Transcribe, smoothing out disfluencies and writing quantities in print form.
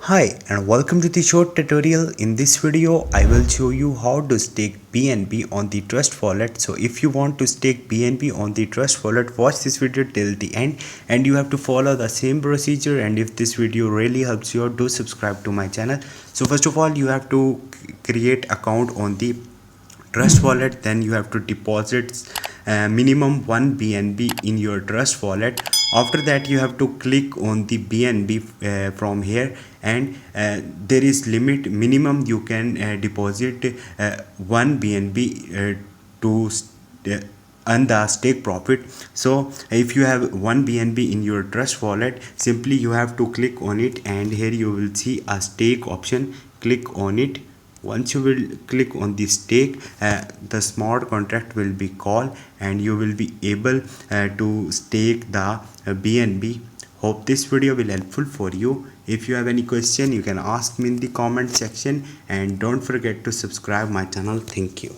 Hi and welcome to the short tutorial. In this video I will show you how to stake BNB on the Trust wallet. So if you want to stake BNB on the Trust wallet, watch this video till the end and you have to follow the same procedure. And if this video really helps you out, do subscribe to my channel. So first of all, you have to create account on the Trust wallet. Then you have to deposit minimum 1 BNB in your Trust wallet. After that, you have to click on the BNB from here, and there is limit minimum you can deposit 1 BNB to earn the stake profit. So if you have 1 BNB in your Trust wallet, simply you have to click on it, and here you will see a stake option. Click on it. Once you will click on the stake, the smart contract will be called and you will be able to stake the BNB. Hope this video will helpful for you. If you have any question, you can ask me in the comment section, and don't forget to subscribe my channel. Thank you.